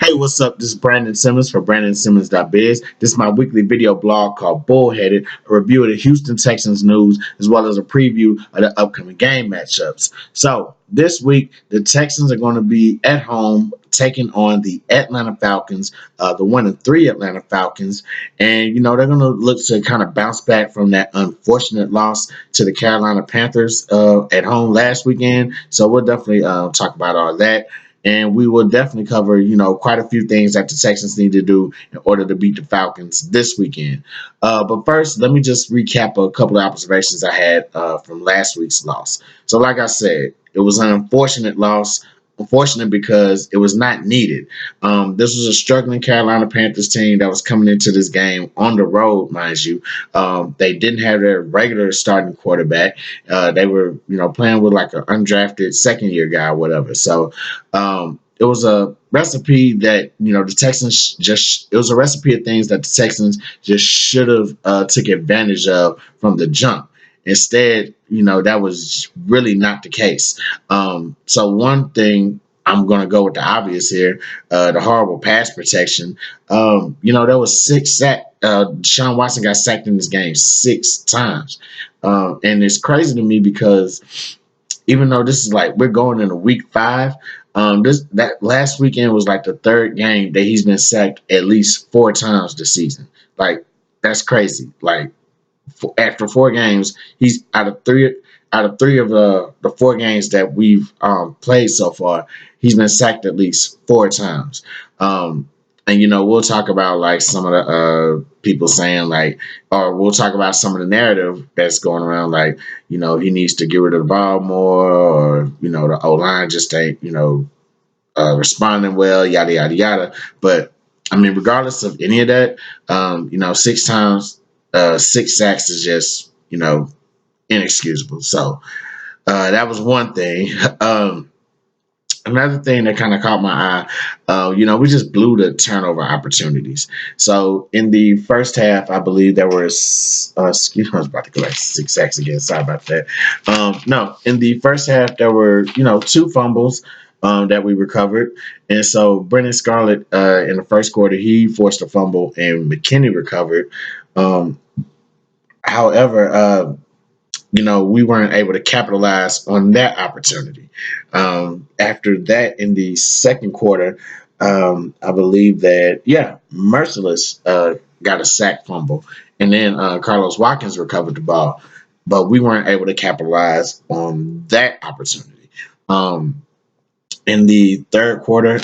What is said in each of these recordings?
Hey, what's up? This is Brandon Simmons for BrandonSimmons.biz. This is my weekly video blog called Bullheaded, a review of the Houston Texans news, as well as a preview of the upcoming game matchups. So, this week, the Texans are going to be at home taking on the Atlanta Falcons, the 1-3 Atlanta Falcons. And, they're going to look to kind of bounce back from that unfortunate loss to the Carolina Panthers at home last weekend. So, we'll definitely talk about all that. And we will definitely cover, quite a few things that the Texans need to do in order to beat the Falcons this weekend. But first, let me just recap a couple of observations I had from last week's loss. So, like I said, it was an unfortunate loss. Unfortunate because it was not needed. This was a struggling Carolina Panthers team that was coming into this game on the road, mind you. They didn't have their regular starting quarterback. They were, playing with like an undrafted second-year guy or whatever. So, it was a recipe that the Texans just it was a recipe of things that the Texans just should have took advantage of from the jump. Instead, that was really not the case. So one thing, I'm going to go with the obvious here, the horrible pass protection. There was six sack. Deshaun Watson got sacked in this game 6 times, and it's crazy to me because even though this is like we're going into week 5, that last weekend was like the third game that he's been sacked at least 4 times this season. Like that's crazy. Like after 4 games, he's out of three of the 4 games that we've played so far, he's been sacked at least 4 times. And we'll talk about like some of the people saying like, or we'll talk about some of the narrative that's going around like, he needs to get rid of the ball more, or the O line just ain't responding well, yada yada yada. But I mean, regardless of any of that, 6 times, 6 sacks is just inexcusable. So that was one thing. Another thing that kind of caught my eye, we just blew the turnover opportunities. So in the first half, I believe there was, excuse me, I was about to go like 6 sacks again. Sorry about that. No, in the first half, there were, 2 fumbles that we recovered. And so Brennan Scarlett in the first quarter, he forced a fumble and McKinney recovered. Um, However, we weren't able to capitalize on that opportunity. After that, in the second quarter, I believe that, yeah, Merciless got a sack fumble, and then Carlos Watkins recovered the ball, but we weren't able to capitalize on that opportunity. Um, in the third quarter,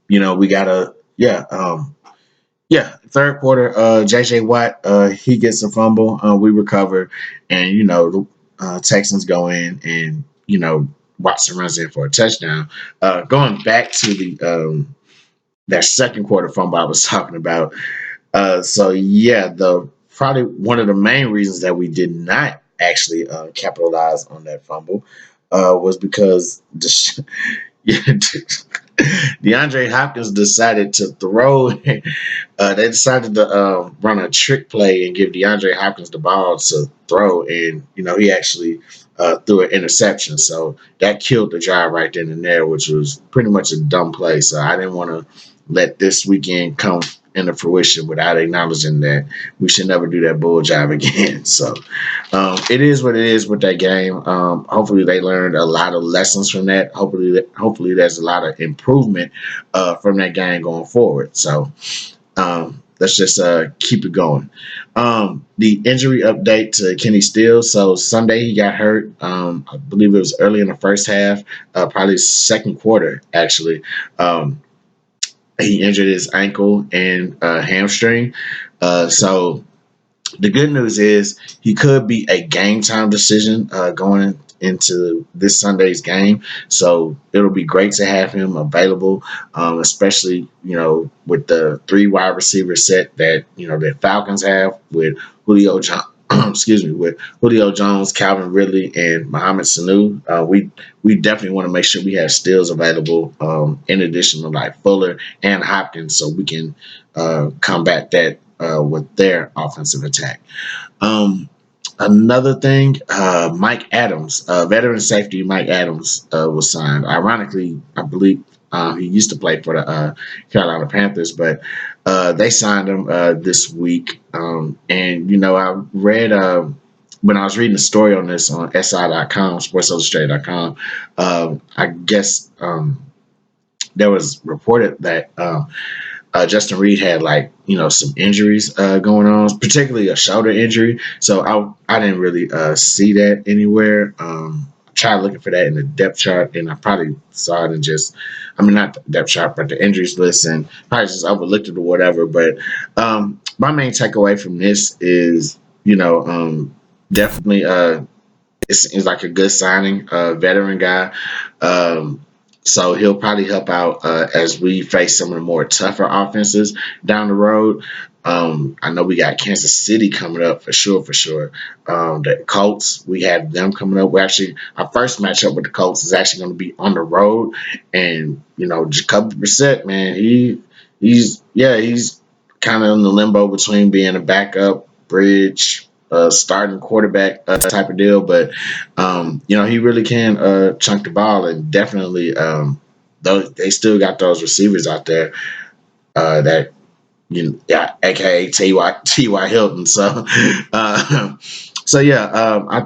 we got a, yeah, third quarter, JJ Watt, he gets a fumble. We recover, and the Texans go in, and Watson runs in for a touchdown. Going back to the that second quarter fumble I was talking about. So yeah, the probably one of the main reasons that we did not actually capitalize on that fumble was because yeah, DeAndre Hopkins decided to throw. They decided to run a trick play and give DeAndre Hopkins the ball to throw, and he actually threw an interception. So that killed the drive right then and there, which was pretty much a dumb play. So I didn't want to let this weekend come into fruition without acknowledging that we should never do that bull job again. So it is what it is with that game. Hopefully they learned a lot of lessons from that. Hopefully there's a lot of improvement from that game going forward. So let's just keep it going. The injury update to Kenny Steele. So Sunday he got hurt. I believe it was early in the first half, probably second quarter actually. He injured his ankle and hamstring. So the good news is he could be a game time decision going into this Sunday's game. So it'll be great to have him available, especially with the 3 wide receiver set that that Falcons have with Julio John. Excuse me, with Julio Jones, Calvin Ridley, and Mohamed Sanu. We definitely want to make sure we have Stills available, in addition to like Fuller and Hopkins, so we can combat that with their offensive attack. Another thing, Mike Adams, veteran safety Mike Adams, was signed. Ironically, I believe He used to play for the Carolina Panthers, but they signed him this week. And I read when I was reading the story on this on SI.com, SportsIllustrated.com. I guess there was reported that. Justin Reed had some injuries going on, particularly a shoulder injury. So I didn't really see that anywhere. I tried looking for that in the depth chart, and I probably saw it in not the depth chart, but the injuries list, and probably just overlooked it or whatever. But my main takeaway from this is, definitely it's like a good signing, veteran guy. Um, so he'll probably help out as we face some of the more tougher offenses down the road. I know we got Kansas City coming up for sure, for sure. The Colts, we have them coming up. We actually, our first matchup with the Colts is actually going to be on the road, and Jacoby Brissett, man, he's kind of in the limbo between being a backup, bridge, starting quarterback type of deal, but he really can chunk the ball, and definitely those they still got those receivers out there that yeah, aka T.Y. Hilton. So I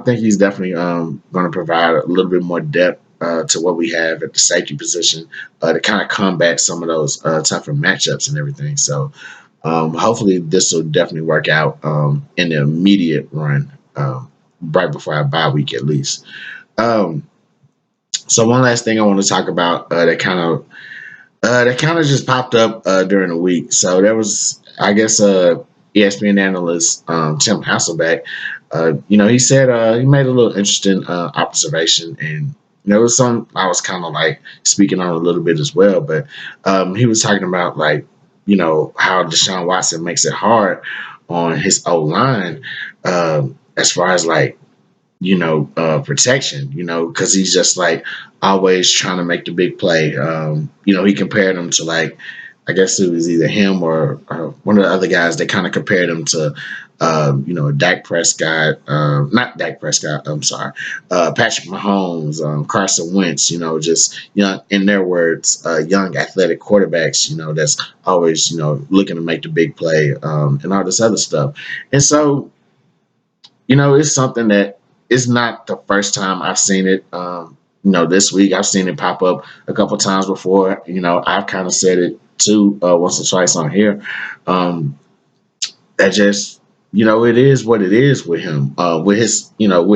think he's definitely going to provide a little bit more depth to what we have at the safety position to kind of combat some of those tougher matchups and everything. So hopefully this will definitely work out in the immediate run, right before our bye week at least. Um, so one last thing I want to talk about that kind of just popped up during the week. So there was, I guess, ESPN analyst Tim Hasselbeck. He said he made a little interesting observation, and it was some I was kind of like speaking on a little bit as well. But he was talking about how Deshaun Watson makes it hard on his O line, as far as protection, because he's just like always trying to make the big play. He compared him to I guess it was either him or one of the other guys. They kind of compared him to, Dak Prescott, not Dak Prescott, I'm sorry, Patrick Mahomes, Carson Wentz, just, in their words, young athletic quarterbacks, that's always, looking to make the big play and all this other stuff. And so, it's something that it's not the first time I've seen it. This week I've seen it pop up a couple times before. I've kind of said it too once or twice on here. That just, it is what it is with him, with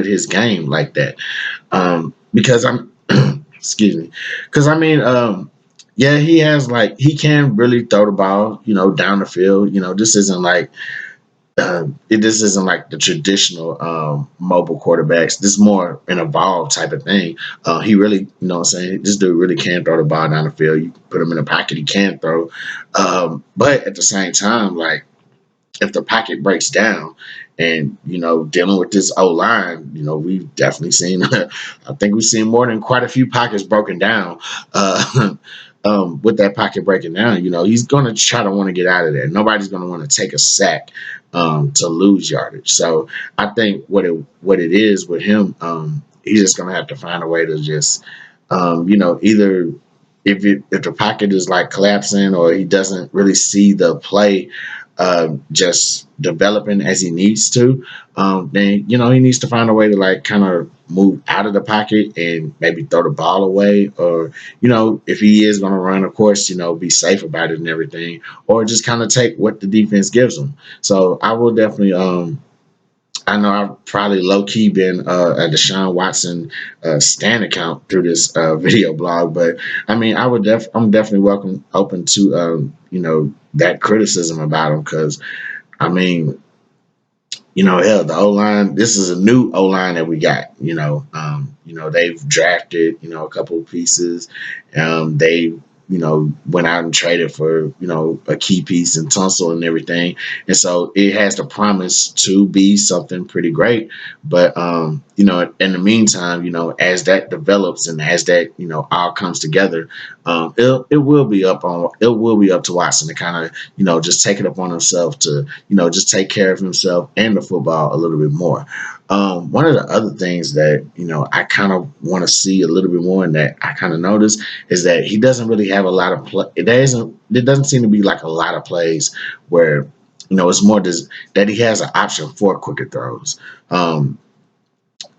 his game like that. Because I'm, excuse me, because I mean, yeah, he has he can really throw the ball, down the field. This isn't this isn't like the traditional mobile quarterbacks. This is more an evolved type of thing. He really, what I'm saying, this dude really can throw the ball down the field. You put him in a pocket, he can throw. But at the same time, if the pocket breaks down and, dealing with this O line, we've definitely seen, I think we've seen more than quite a few pockets broken down. With that pocket breaking down, he's going to try to want to get out of there. Nobody's going to want to take a sack to lose yardage. So I think what it is with him, he's just going to have to find a way to just, either if the pocket is collapsing or he doesn't really see the play just developing as he needs to, then he needs to find a way to kind of move out of the pocket and maybe throw the ball away, or if he is going to run, of course, be safe about it and everything, or just kind of take what the defense gives him. So I will definitely I know I've probably low key been a Deshaun Watson stan account through this video blog, but I mean, I'm definitely open to that criticism about him, because I mean, hell, the O line. This is a new O line that we got. They've drafted a couple of pieces. They went out and traded for a key piece in Tunsil and everything, and so it has the promise to be something pretty great. But in the meantime, as that develops and as that, all comes together, it will be up to Watson to kind of, just take it upon himself to, just take care of himself and the football a little bit more. One of the other things that, I kind of want to see a little bit more and that I kind of noticed is that he doesn't really have a lot of play. There doesn't seem to be like a lot of plays where, it's more that he has an option for quicker throws.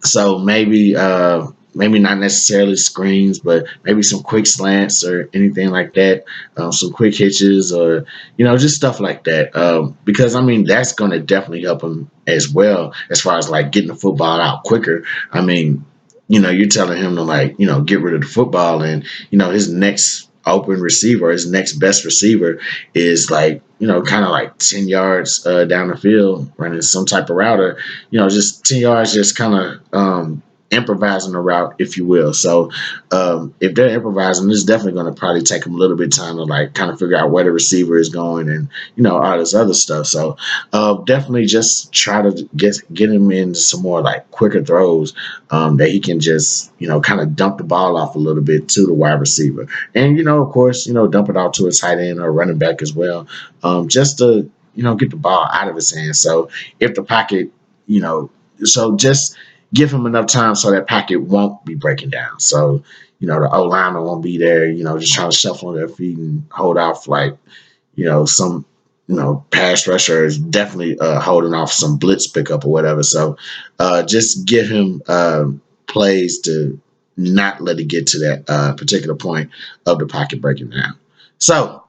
So maybe not necessarily screens, but maybe some quick slants or anything like that, some quick hitches or just stuff like that. Because I mean that's going to definitely help him as well as far as like getting the football out quicker. I mean, you're telling him to like get rid of the football and his next open receiver, his next best receiver is like kind of like 10 yards down the field running some type of router, just 10 yards, just kind of improvising a route, if you will. So if they're improvising, it's definitely going to probably take them a little bit of time to like kind of figure out where the receiver is going and all this other stuff. So definitely just try to get him into some more like quicker throws that he can just kind of dump the ball off a little bit to the wide receiver, and of course dump it out to a tight end or running back as well, just to get the ball out of his hands. So if the pocket, you know, so just give him enough time so that pocket won't be breaking down. So the O lineman won't be there, just trying to shuffle on their feet and hold off like some pass rusher is definitely holding off some blitz pickup or whatever. So just give him plays to not let it get to that particular point of the pocket breaking down. So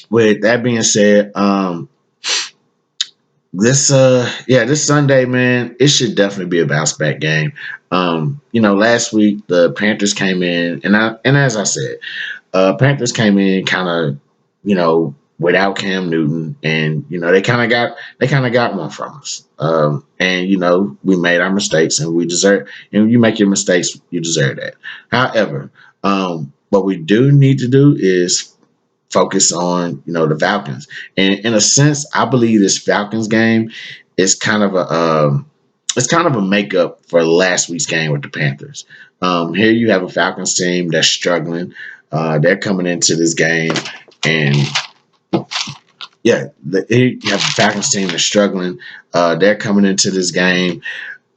with that being said, this Sunday, man, it should definitely be a bounce back game. Last week the Panthers came in, and as I said, Panthers came in kind of, without Cam Newton, and they kind of got one from us. And we made our mistakes, and we deserve. And you make your mistakes, you deserve that. However, what we do need to do is focus on the Falcons. And in a sense, I believe this Falcons game is kind of a makeup for last week's game with the Panthers. Here you have a Falcons team that's struggling. They're coming into this game, and yeah, here you have a Falcons team that's struggling. They're coming into this game,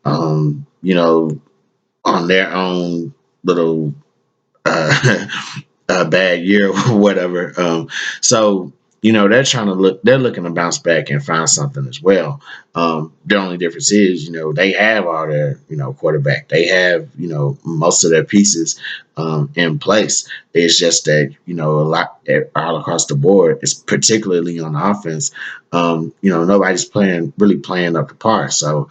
on their own little uh, a bad year or whatever. So they're looking to bounce back and find something as well. The only difference is, they have all their, quarterback. They have, most of their pieces in place. It's just that, a lot all across the board, it's particularly on offense. Nobody's really playing up to par. So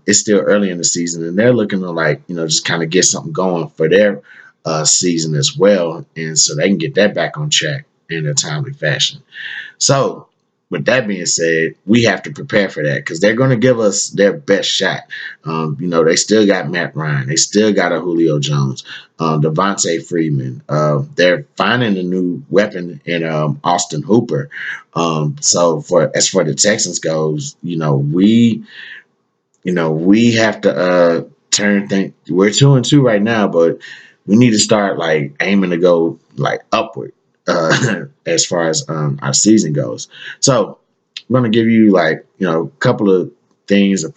it's still early in the season, and they're looking to like, just kind of get something going for their season as well, and so they can get that back on track in a timely fashion. So, with that being said, we have to prepare for that because they're going to give us their best shot. They still got Matt Ryan, they still got a Julio Jones, Devontae Freeman. They're finding a new weapon in Austin Hooper. So, for the Texans goes, we have to turn things. We're 2-2 right now, but we need to start like aiming to go like upward as far as our season goes. So I'm gonna give you like a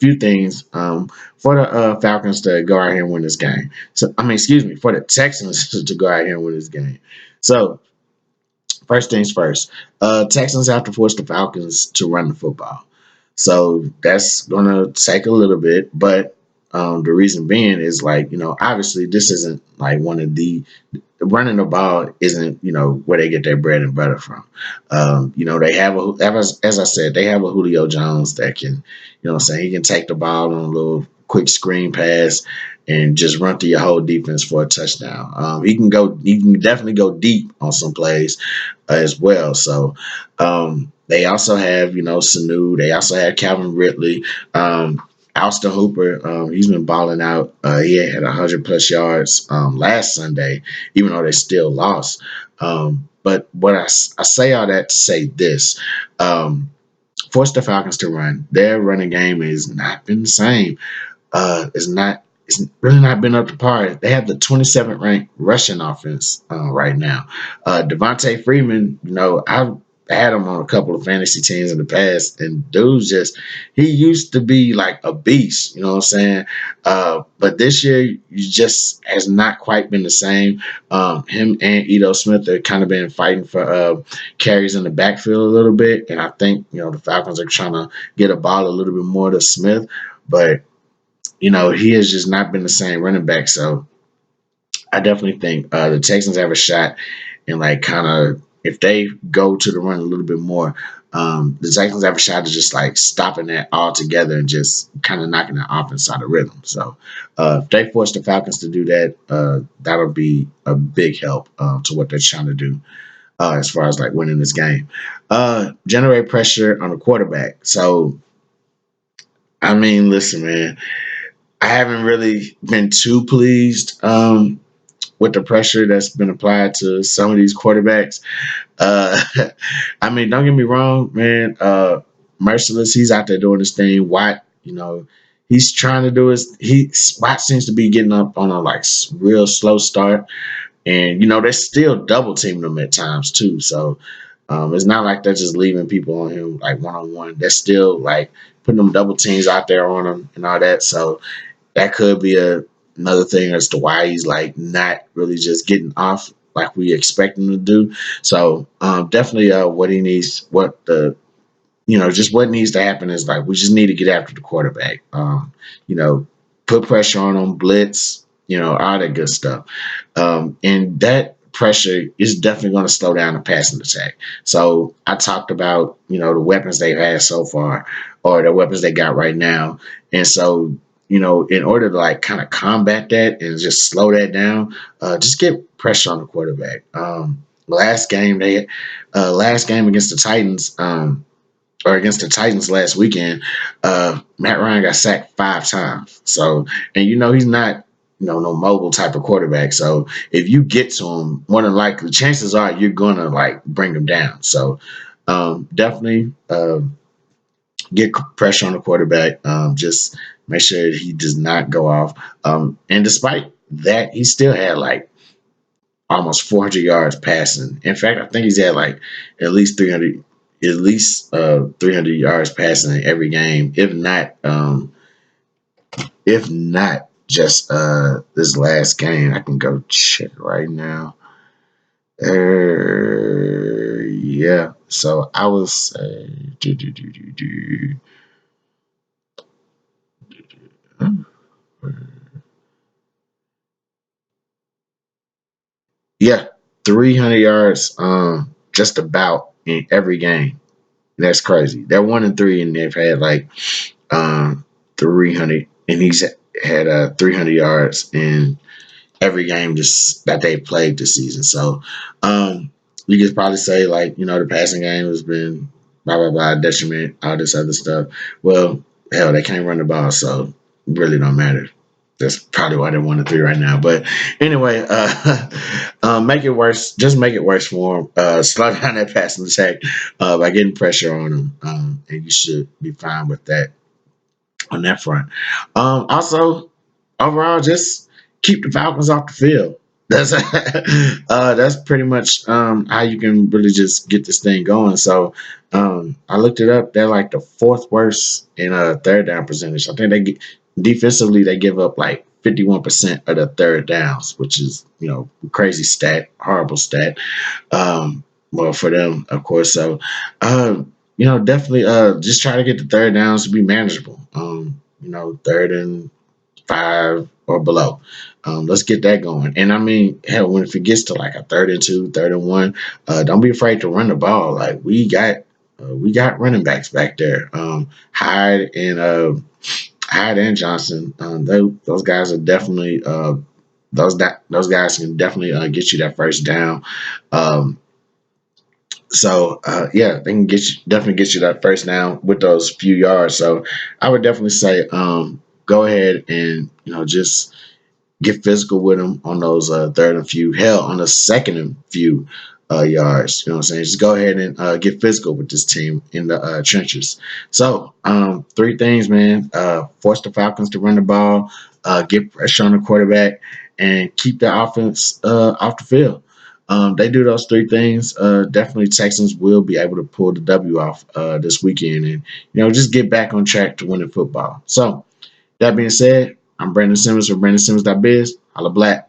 few things for the Falcons to go out here and win this game. So I mean, excuse me, for the Texans to go out here and win this game. So first things first, Texans have to force the Falcons to run the football. So that's gonna take a little bit, but the reason being is like obviously this isn't like one of the running the ball isn't where they get their bread and butter from. They have as I said, they have a Julio Jones that can what I'm saying, he can take the ball on a little quick screen pass and just run through your whole defense for a touchdown. He can definitely go deep on some plays as well. So they also have Sanu. They also have Calvin Ridley. Austin Hooper, he's been balling out. He had 100+ yards last Sunday, even though they still lost. But what I say all that to say this: force the Falcons to run. Their running game has not been the same. is not it's really not been up to par. They have the 27th ranked rushing offense right now. Devontae Freeman, I've had him on a couple of fantasy teams in the past, and dude's just he used to be like a beast. You know what I'm saying? But this year, you just has not quite been the same. Him and Ito Smith have kind of been fighting for carries in the backfield a little bit, and I think the Falcons are trying to get a ball a little bit more to Smith, but he has just not been the same running back. So I definitely think the Texans have a shot, and like kind of if they go to the run a little bit more, the Texans have a shot to just like stopping that altogether and just kind of knocking the offense out of rhythm. So if they force the Falcons to do that, that'll be a big help to what they're trying to do. As far as like winning this game, generate pressure on the quarterback. So I mean, listen, man, I haven't really been too pleased with the pressure that's been applied to some of these quarterbacks. Uh, I mean, don't get me wrong, man. Merciless, he's out there doing his thing. Watt, he's trying to do his. Watt seems to be getting up on a like real slow start, and they're still double teaming him at times too. So it's not like they're just leaving people on him like one on one. They're still like putting them double teams out there on him and all that. So that could be another thing as to why he's like not really just getting off like we expect him to do. So definitely what he needs, just what needs to happen is like we just need to get after the quarterback. You know, put pressure on him, blitz, all that good stuff. And that pressure is definitely going to slow down the passing attack. So I talked about, the weapons they've had so far or the weapons they got right now. And so, in order to like kind of combat that and just slow that down, just get pressure on the quarterback. Last game against the Titans, or against the Titans last weekend, Matt Ryan got sacked 5 times. So, and he's not, no mobile type of quarterback. So if you get to him, more than likely, chances are you're gonna like bring him down. So definitely get pressure on the quarterback. Just make sure he does not go off. And despite that, he still had like almost 400 yards passing. In fact, I think he's had like at least 300, 300 yards passing in every game, if not just this last game. I can go check right now. Yeah. So I would say, yeah, 300 yards, just about in every game. That's crazy. They're 1-3, and they've had like 300, and he's had 300 yards in every game just that they played this season. So you could probably say like the passing game has been blah blah blah detriment, all this other stuff. Well, hell, they can't run the ball, so it really don't matter. That's probably why they're 1-3 right now. But anyway, make it worse. Just make it worse for them. Slow down that passing attack by getting pressure on them, and you should be fine with that on that front. Also, overall, just keep the Falcons off the field. That's that's pretty much how you can really just get this thing going. So I looked it up. They're like the fourth worst in a third down percentage. I think they get defensively they give up like 51% of the third downs, which is crazy stat, horrible stat. Well, for them, of course. So definitely just try to get the third downs to be manageable. Third and 5 or below. Let's get that going. And I mean, hell, when if it gets to like a 3rd and 2, 3rd and 1, don't be afraid to run the ball. Like we got running backs back there. Hyde and Johnson. Those guys are definitely those guys can definitely get you that first down. Um, yeah, they can definitely get you that first down with those few yards. So I would definitely say go ahead and just get physical with them on those 3rd and few. Hell, on the 2nd and few, yards. You know what I'm saying? Just go ahead and get physical with this team in the trenches. So, three things, man. Force the Falcons to run the ball, get pressure on the quarterback, and keep the offense off the field. They do those three things. Definitely, Texans will be able to pull the W off this weekend, and just get back on track to winning football. So, that being said, I'm Brandon Simmons for BrandonSimmons.biz. Holla black.